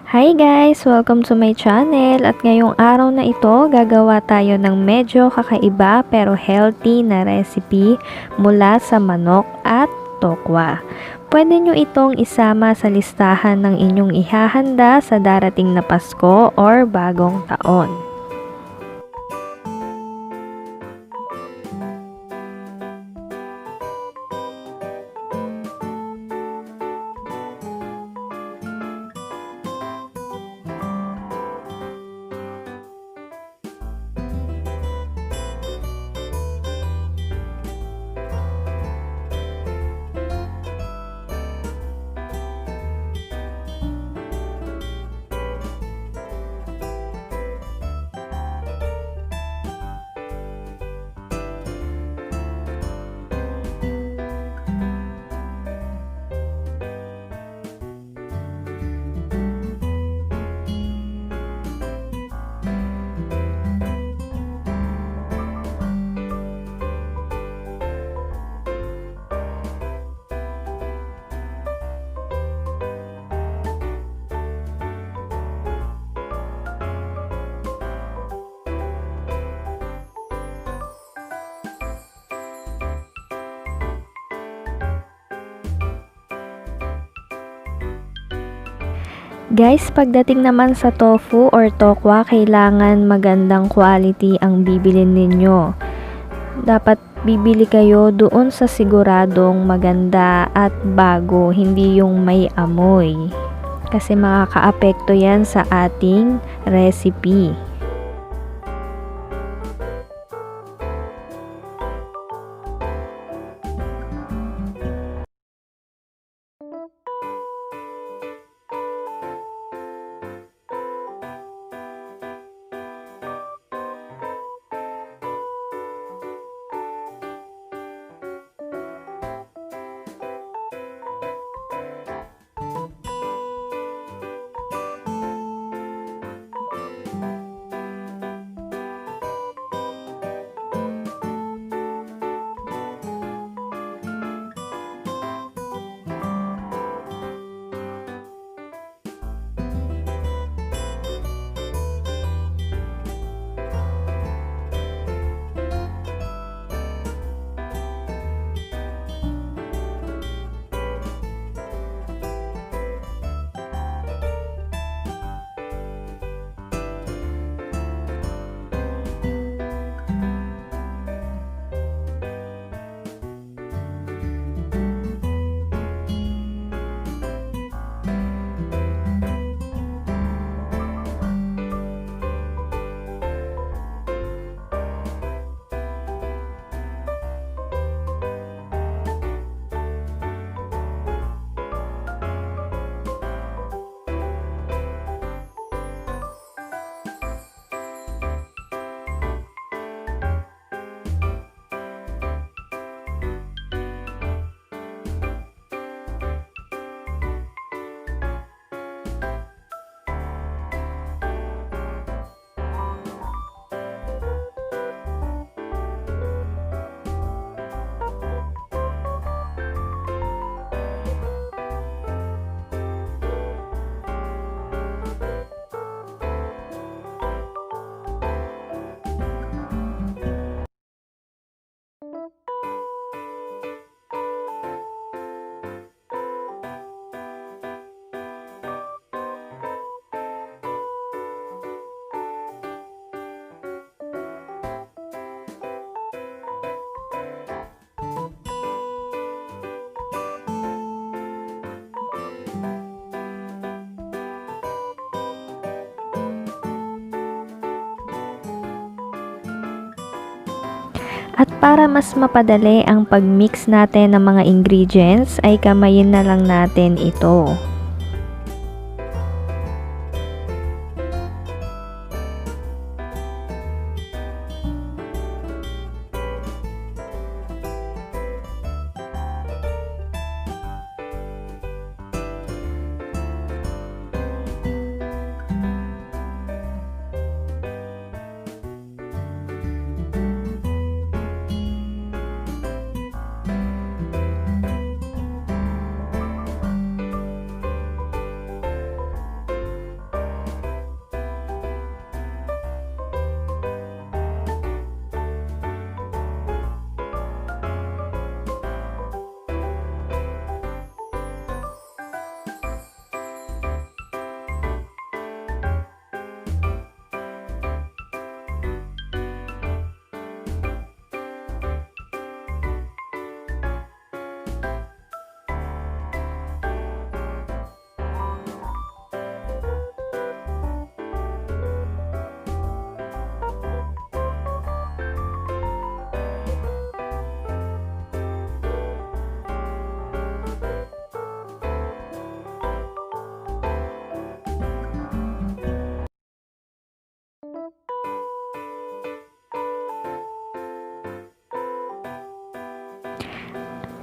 Hi guys! Welcome to my channel at ngayong araw na ito gagawa tayo ng medyo kakaiba pero healthy na recipe mula sa manok at tokwa. Pwede nyo itong isama sa listahan ng inyong ihahanda sa darating na Pasko or bagong taon. Guys, pagdating naman sa tofu or tokwa, kailangan magandang quality ang bibilin ninyo. Dapat bibili kayo doon sa siguradong maganda at bago, hindi yung may amoy. Kasi makakaapekto yan sa ating recipe. At para mas mapadali ang pag-mix natin ng mga ingredients, ay kamayin na lang natin ito.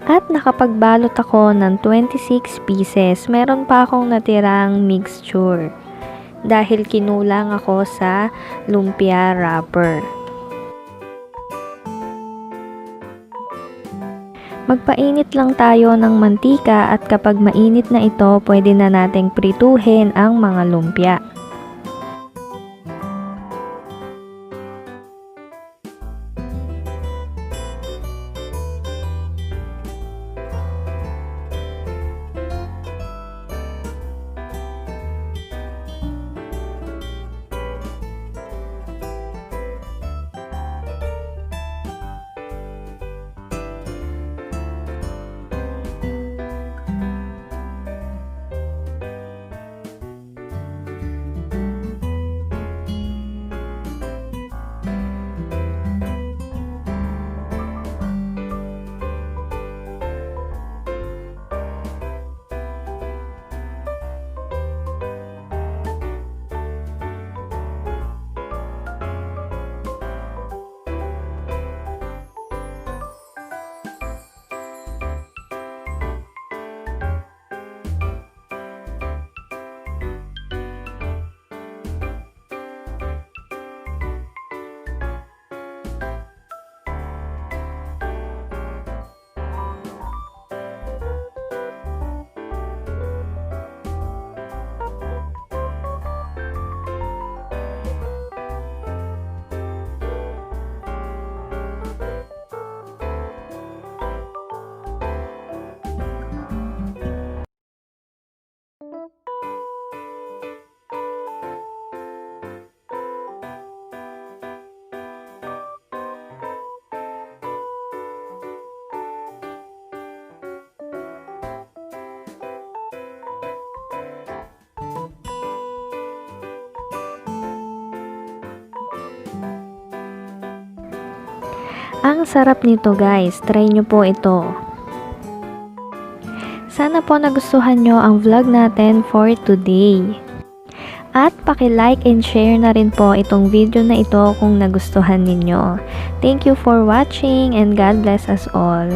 At nakapagbalot ako ng 26 pieces. Meron pa akong natirang mixture dahil kinulang ako sa lumpia wrapper. Magpainit lang tayo ng mantika at kapag mainit na ito, pwede na nating prituhin ang mga lumpia. Ang sarap nito guys, try nyo po ito. Sana po nagustuhan nyo ang vlog natin for today. At paki-like and share na rin po itong video na ito kung nagustuhan ninyo. Thank you for watching and God bless us all.